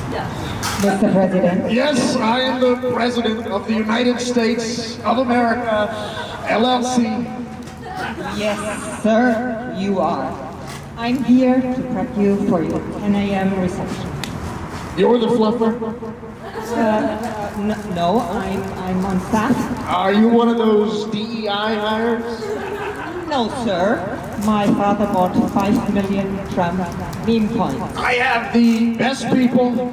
Mr. President. Yes, I am the President of the United States of America, LLC. Yes, sir, you are. I'm here to prep you for your 10 a.m. reception. You're the fluffer? No, I'm on staff. Are you one of those DEI hires? No, sir. My father bought 5 million Trump meme points. I have the best people.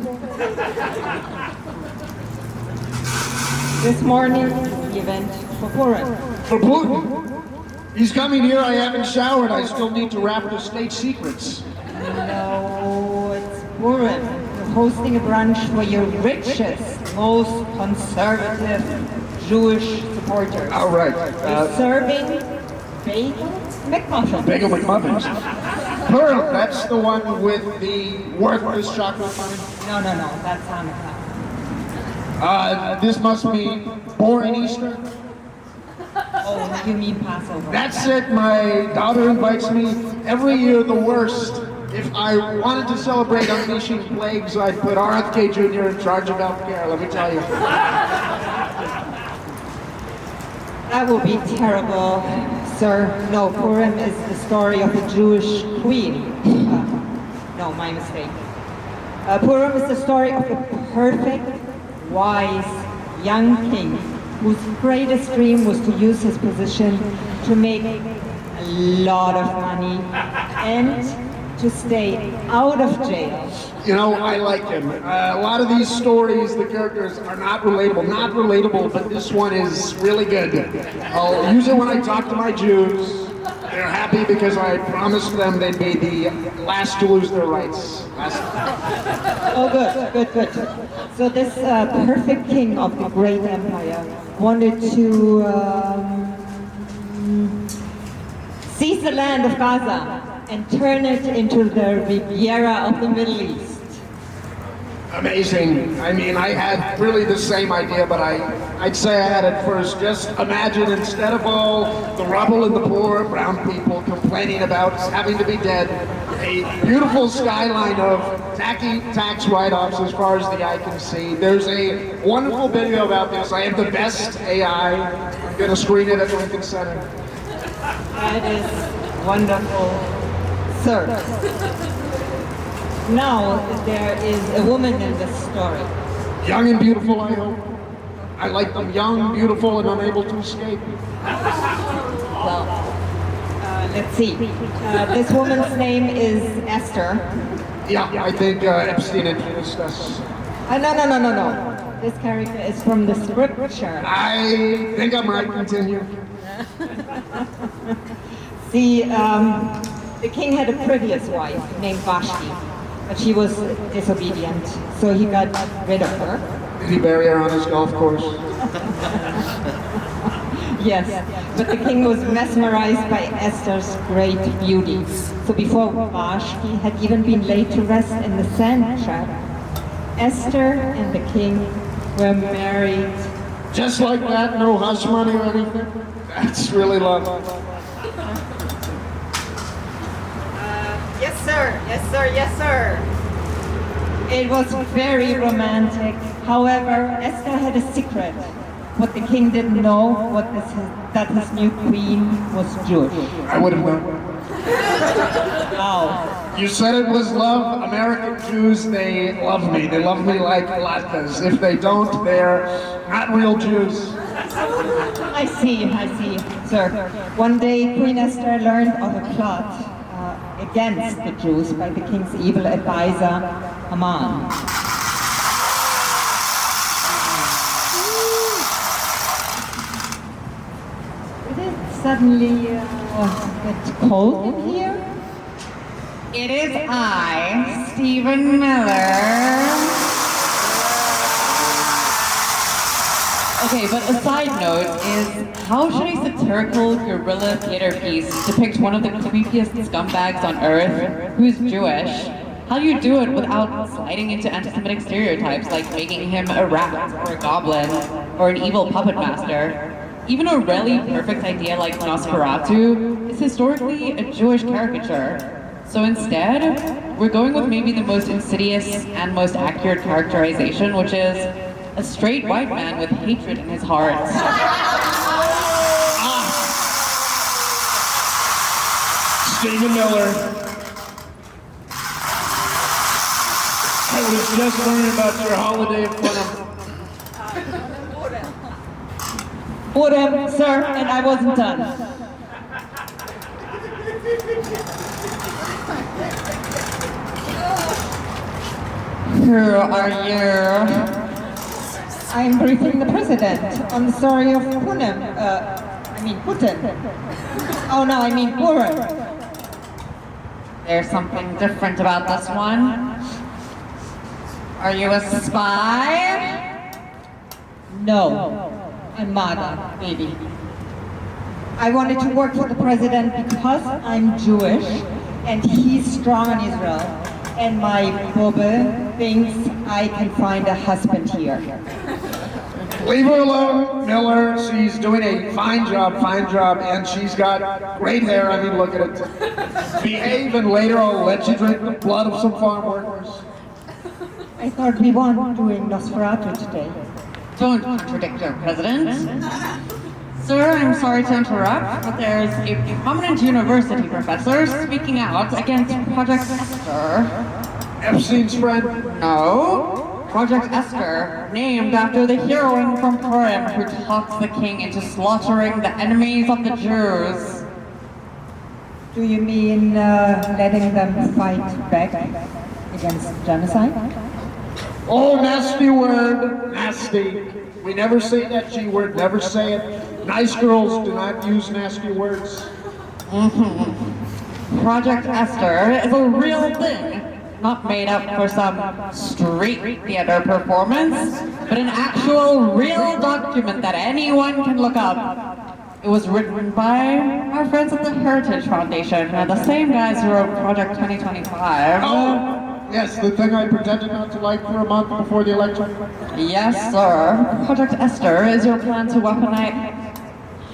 This morning is the event for Purim. For Putin? He's coming here, I haven't showered, I still need to wrap the state secrets. No, it's Purim. You're hosting a brunch for your richest, most conservative Jewish supporters. All right. You're serving bagel McMuffins. Bagel McMuffins. Pearl, that's the one with the worthless chocolate money? No, that's Hanukkah. This must be born Easter? Oh, you mean Passover? That's it, my daughter invites me every year the worst. If I wanted to celebrate unleashing plagues, I'd put RFK Jr. in charge of healthcare, let me tell you. That will be terrible, sir. No, Purim is the story of a Jewish queen. No, my mistake. Purim is the story of a perfect, wise, young king whose greatest dream was to use his position to make a lot of money and to stay out of jail. You know, I like him. A lot of these stories, the characters are not relatable, but this one is really good. I'll use it when I talk to my Jews. They're happy because I promised them they'd be the last to lose their rights. Oh, good. So this perfect king of the great empire wanted to seize the land of Gaza and turn it into the Riviera of the Middle East. Amazing. I mean, I had really the same idea, but I'd say I had it first. Just imagine, instead of all the rubble and the poor brown people complaining about having to be dead, a beautiful skyline of tacky tax write-offs as far as the eye can see. There's a wonderful video about this. I have the best AI. I'm going to screen it at Lincoln Center. That is wonderful, sir. Now there is a woman in this story. Young and beautiful, I hope. I like them young, beautiful, and unable to escape. Well, let's see. This woman's name is Esther. Yeah, I think Epstein introduced us. No. This character is from the scripture. I think I might continue. See, the king had a previous wife named Vashti, but she was disobedient, so he got rid of her. Did he bury her on his golf course? Yes, but the king was mesmerized by Esther's great beauty. So before Vashti had even been laid to rest in the sand trap, Esther and the king were married. Just like that, no hush money or anything? That's really lovely. Yes, sir. It was very romantic. However, Esther had a secret. What the king didn't know was that his new queen was Jewish. I would have known. Wow. You said it was love. American Jews, they love me. They love me like latkes. If they don't, they're not real Jews. I see, sir. One day, Queen Esther learned of a plot against the Jews by the king's evil advisor, Haman. Did it suddenly get cold in here? It is I, Stephen Miller. Okay, but a side note is, how should a satirical guerrilla theater piece depict one of the creepiest scumbags on earth, who's Jewish? How do you do it without sliding into anti-Semitic stereotypes like making him a rat or a goblin or an evil puppet master? Even a really perfect idea like Nosferatu is historically a Jewish caricature. So instead, we're going with maybe the most insidious and most accurate characterization, which is a straight white man with hatred in his heart. Stephen Miller. I was just learning about your holiday of Purim. Purim, sir, and I wasn't done. Who are you? I'm briefing the president on the story of Purim. Putin. Oh no, I mean Purim. There's something different about this one. Are you a spy? No, I'm MAGA, baby. I wanted to work for the president because I'm Jewish and he's strong on Israel. And my bubba thinks I can find a husband here. Leave her alone, Miller. She's doing a fine job, and she's got great hair. I mean, look at it. Behave, and later I'll let you drink the blood of some farm workers. I thought we weren't doing Nosferatu today. Don't contradict your president. Sir, I'm sorry to interrupt, but there's a prominent university professor speaking out against Project Esther. Epstein's friend? No. Project Esther, named after the heroine from Purim who talks the king into slaughtering the enemies of the Jews. Do you mean letting them fight back against genocide? Oh, nasty word, nasty. We never say that G word, never say it. Nice girls do not use nasty words. Project Esther is a real thing, not made up for some street theater performance, but an actual real document that anyone can look up. It was written by our friends at the Heritage Foundation, the same guys who wrote Project 2025. Oh. Yes, the thing I pretended not to like for a month before the election. Yes, sir. Project Esther is your plan to weaponize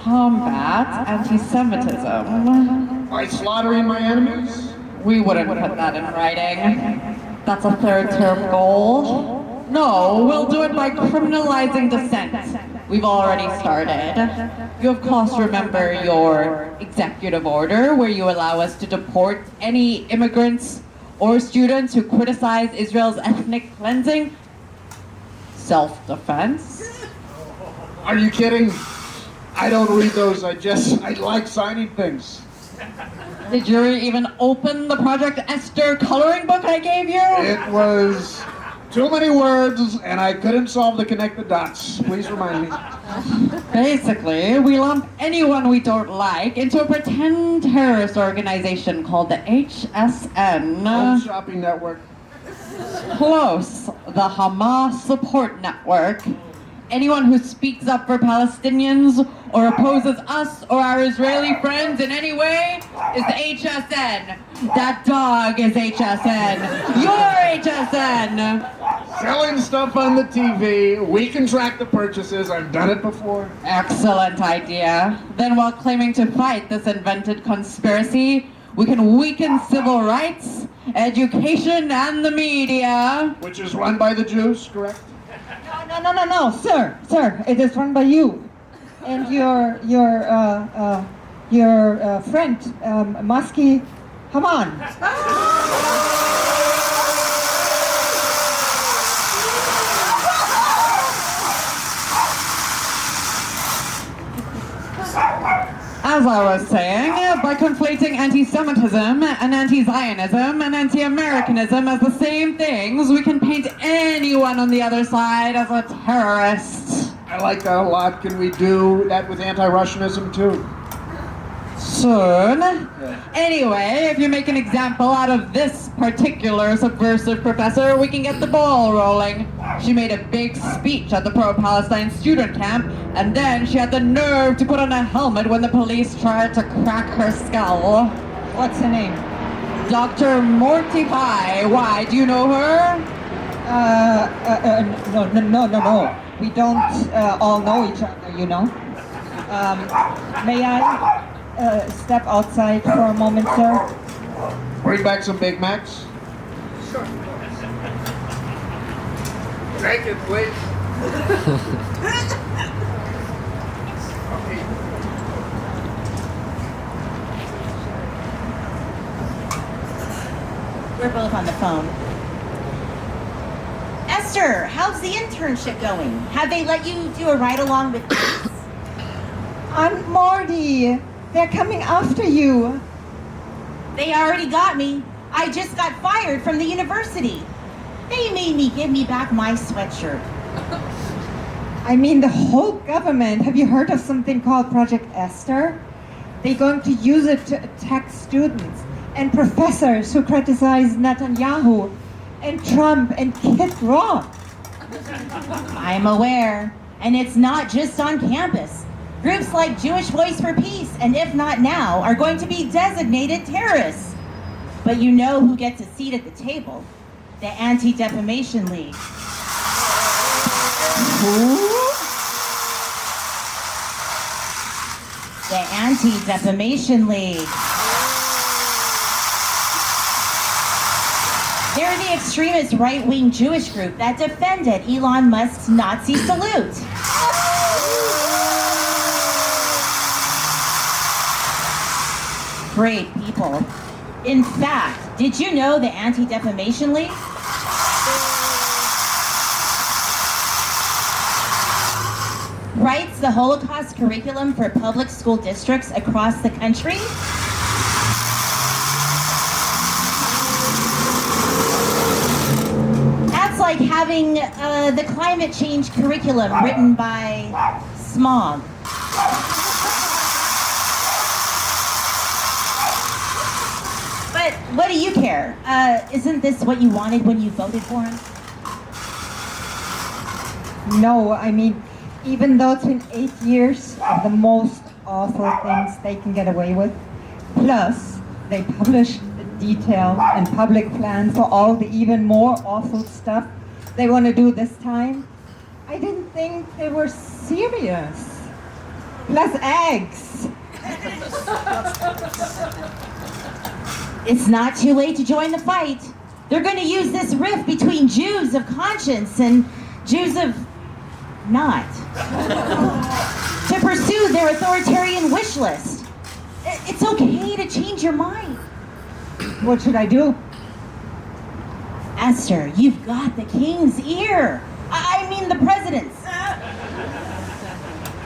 combat anti-Semitism. By slaughtering my enemies? We wouldn't put that in writing. That's a third-term goal. No, we'll do it by criminalizing dissent. We've already started. You of course remember your executive order where you allow us to deport any immigrants or students who criticize Israel's ethnic cleansing? Self-defense? Are you kidding? I don't read those, I like signing things. Did you even open the Project Esther coloring book I gave you? It was too many words and I couldn't solve the connect the dots. Please remind me. Basically, we lump anyone we don't like into a pretend terrorist organization called the HSN. Home Shopping Network. Close. The Hamas Support Network. Anyone who speaks up for Palestinians or opposes us or our Israeli friends in any way is HSN. That dog is HSN. You're HSN. Selling stuff on the TV. We can track the purchases. I've done it before. Excellent idea. Then while claiming to fight this invented conspiracy, we can weaken civil rights, education, and the media. Which is run by the Jews, correct? No, sir, it is run by you and your friend, Maski Haman. As I was saying, by conflating anti-Semitism and anti-Zionism and anti-Americanism as the same things, we can paint anyone on the other side as a terrorist. I like that a lot. Can we do that with anti-Russianism too? Soon. Anyway, if you make an example out of this particular subversive professor, we can get the ball rolling. She made a big speech at the pro-Palestine student camp, and then she had the nerve to put on a helmet when the police tried to crack her skull. What's her name? Dr. Mortify. Why, do you know her? No. We don't all know each other, you know. May I step outside for a moment, sir? Bring back some Big Macs. Sure. Bacon, please. We're both on the phone. Esther, how's the internship going? Have they let you do a ride-along with kids? Aunt Marty, they're coming after you. They already got me. I just got fired from the university. They made me give me back my sweatshirt. I mean, the whole government. Have you heard of something called Project Esther? They're going to use it to attack students and professors who criticize Netanyahu and Trump and Kid Rock. I'm aware, and it's not just on campus. Groups like Jewish Voice for Peace and IfNotNow are going to be designated terrorists. But you know who gets a seat at the table? The Anti-Defamation League. Who? The Anti-Defamation League. They're the extremist right-wing Jewish group that defended Elon Musk's Nazi salute. Great people. In fact, did you know the Anti-Defamation League? Writes the Holocaust curriculum for public school districts across the country? That's like having the climate change curriculum written by Smog. But what do you care? Isn't this what you wanted when you voted for him? No, I mean, even though it's been 8 years of the most awful things they can get away with, plus they publish a detailed and public plan for all the even more awful stuff they want to do this time, I didn't think they were serious. Plus eggs. It's not too late to join the fight. They're going to use this rift between Jews of conscience and Jews of not to pursue their authoritarian wish list. It's okay to change your mind. What should I do? Esther, you've got the king's ear. I mean the president's.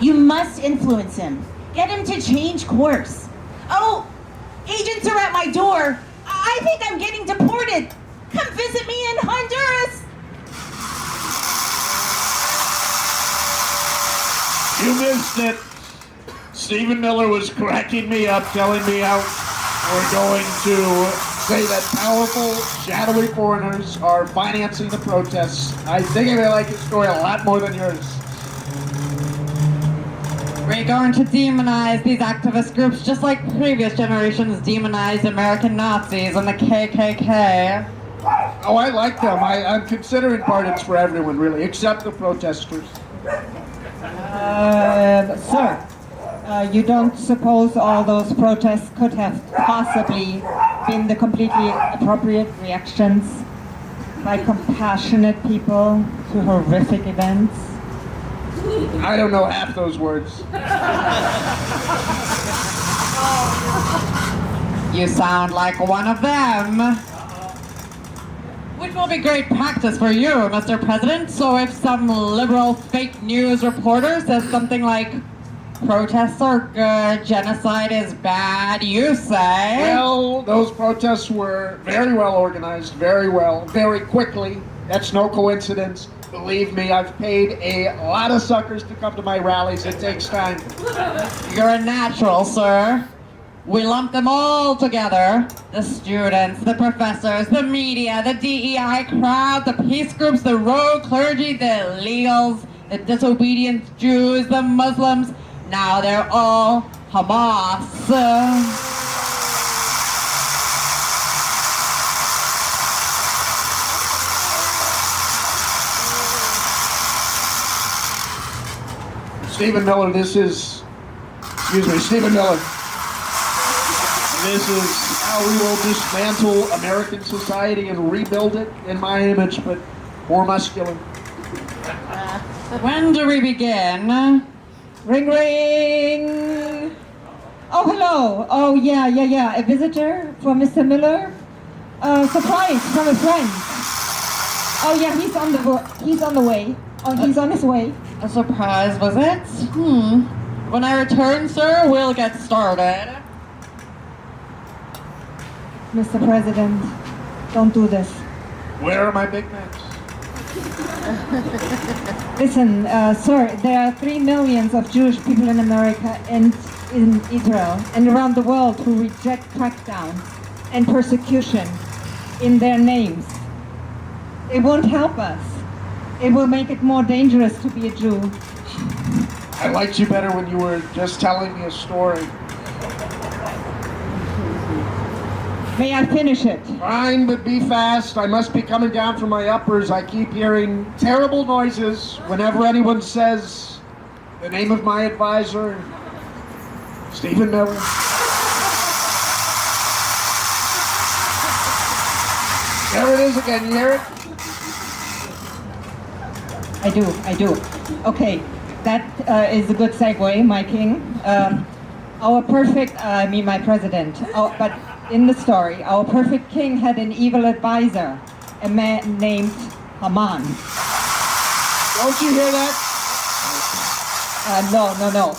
You must influence him. Get him to change course. Oh, agents are at my door. I think I'm getting deported. Come visit me in Honduras. You missed it. Stephen Miller was cracking me up, telling me how we're going to say that powerful, shadowy foreigners are financing the protests. I think I like his story a lot more than yours. We're going to demonize these activist groups just like previous generations demonized American Nazis and the KKK. Oh, I like them. I'm considering pardons for everyone, really, except the protesters. Sir, you don't suppose all those protests could have possibly been the completely appropriate reactions by compassionate people to horrific events? I don't know half those words. You sound like one of them. Which will be great practice for you, Mr. President. So if some liberal fake news reporter says something like, protests are good, genocide is bad, you say... Well, those protests were very well organized, very quickly. That's no coincidence. Believe me, I've paid a lot of suckers to come to my rallies. It takes time. You're a natural, sir. We lump them all together. The students, the professors, the media, the DEI crowd, the peace groups, the rogue clergy, the illegals, the disobedient Jews, the Muslims. Now they're all Hamas. Stephen Miller, Stephen Miller. This is how we will dismantle American society and rebuild it in my image, but more masculine. When do we begin? Ring, ring. Oh, hello. Oh, yeah. A visitor for Mr. Miller. Surprise from a friend. Oh, yeah, he's on the way. Oh, he's on his way. A surprise visit? When I return, sir, we'll get started. Mr. President, don't do this. Where are my Big Macs? Listen, sir, there are 3 million of Jewish people in America and in Israel and around the world who reject crackdowns and persecution in their names. It won't help us. It will make it more dangerous to be a Jew. I liked you better when you were just telling me a story. May I finish it? Fine, but be fast. I must be coming down from my uppers. I keep hearing terrible noises whenever anyone says the name of my advisor, Stephen Miller. There it is again, you hear it? I do. Okay, that is a good segue, my king. My president. But in the story, our perfect king had an evil advisor, a man named Haman. Don't you hear that? No.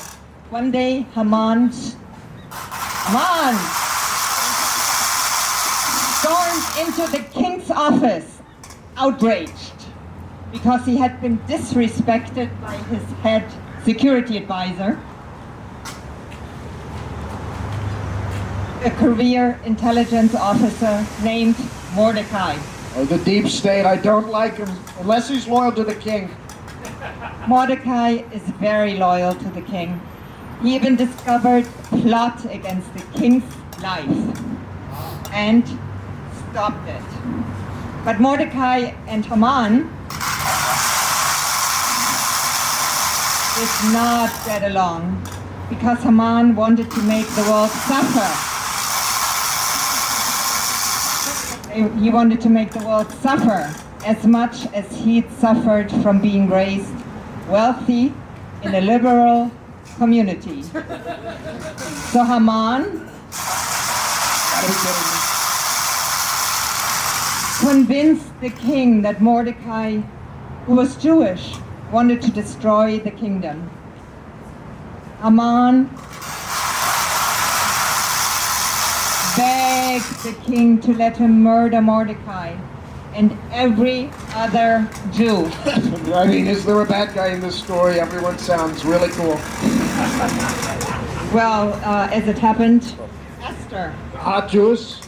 One day, Haman stormed into the king's office, outraged, because he had been disrespected by his head security advisor, a career intelligence officer named Mordecai. Oh, the deep state, I don't like him, unless he's loyal to the king. Mordecai is very loyal to the king. He even discovered a plot against the king's life and stopped it. But Mordecai and Haman did not get along because Haman wanted to make the world suffer. He wanted to make the world suffer as much as he'd suffered from being raised wealthy in a liberal community. So Haman convinced the king that Mordecai, who was Jewish, wanted to destroy the kingdom. Haman begged the king to let him murder Mordecai and every other Jew. I mean, is there a bad guy in this story? Everyone sounds really cool. Well, as it happened, Esther. Hot Jews?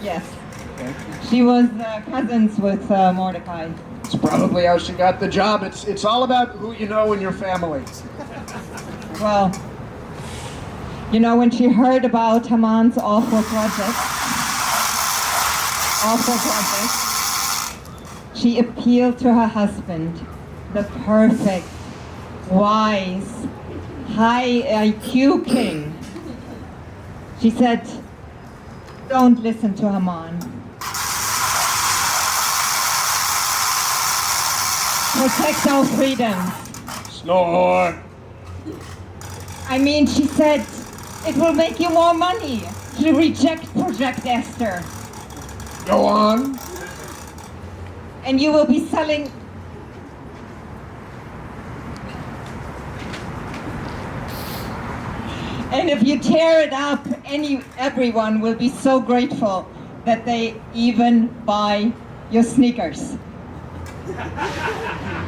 Yes. Okay. She was cousins with Mordecai. It's probably how she got the job. It's all about who you know in your family. Well, you know, when she heard about Haman's awful project, she appealed to her husband, the perfect, wise, high IQ king. She said, don't listen to Haman. Protect our freedom. Snore. I mean, she said, it will make you more money to reject Project Esther. Go on. And you will be selling... And if you tear it up, everyone will be so grateful that they even buy your sneakers.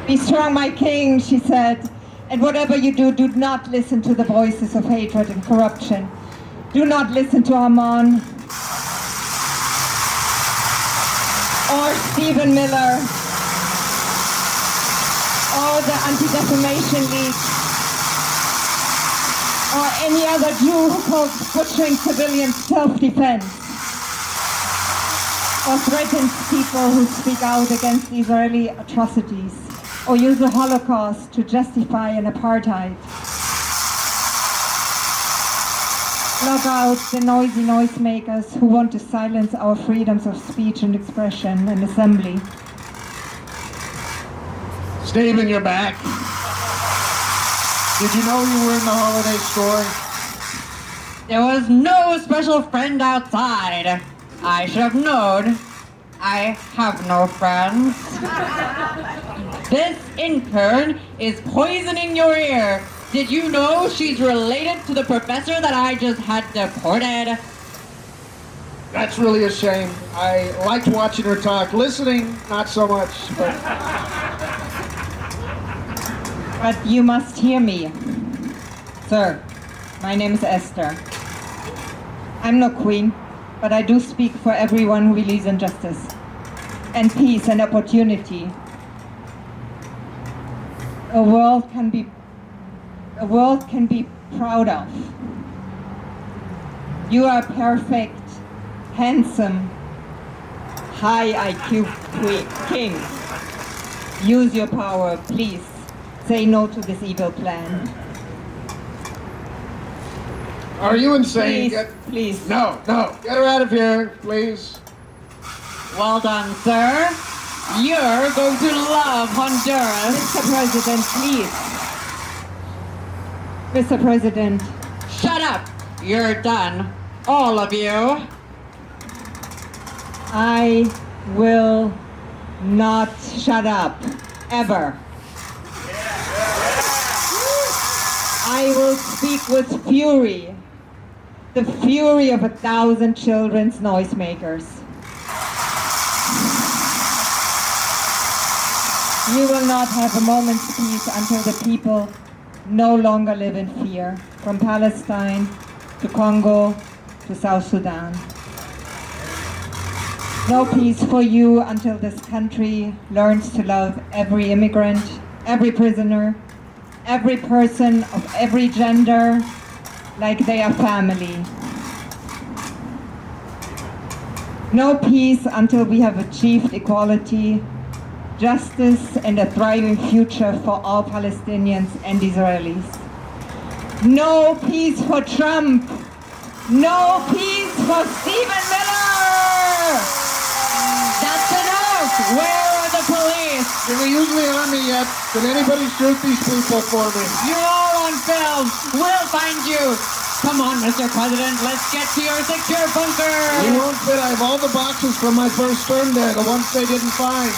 Be strong, my king, she said. And whatever you do, do not listen to the voices of hatred and corruption. Do not listen to Haman or Stephen Miller or the Anti-Defamation League or any other Jew who calls butchering civilians self-defense or threatens people who speak out against Israeli atrocities or use the Holocaust to justify an apartheid. Lock out the noisy noisemakers who want to silence our freedoms of speech and expression and assembly. Stephen, you're back. Did you know you were in the holiday store? There was no special friend outside. I should have known. I have no friends. This intern is poisoning your ear. Did you know she's related to the professor that I just had deported? That's really a shame. I liked watching her talk. Listening, not so much. But you must hear me. Sir, my name is Esther. I'm no queen, but I do speak for everyone who believes in justice and peace and opportunity. A world can be proud of. You are perfect, handsome, high IQ king. Use your power, please. Say no to this evil plan. Are you insane? Please. No. Get her out of here, please. Well done, sir. You're going to love Honduras. Mr. President, please. Mr. President. Shut up. You're done. All of you. I will not shut up, ever. I will speak with fury, the fury of 1,000 children's noisemakers. You will not have a moment's peace until the people no longer live in fear, from Palestine to Congo to South Sudan. No peace for you until this country learns to love every immigrant, every prisoner, every person of every gender like they are family. No peace until we have achieved equality, justice, and a thriving future for all Palestinians and Israelis. No peace for Trump. No peace for Stephen Miller. That's enough. Where are the police? Did we use the army yet? Can anybody shoot these people for me? You're all on film. We'll find you. Come on, Mr. President. Let's get to your secure bunker. You won't fit. I have all the boxes from my first term there, the ones they didn't find.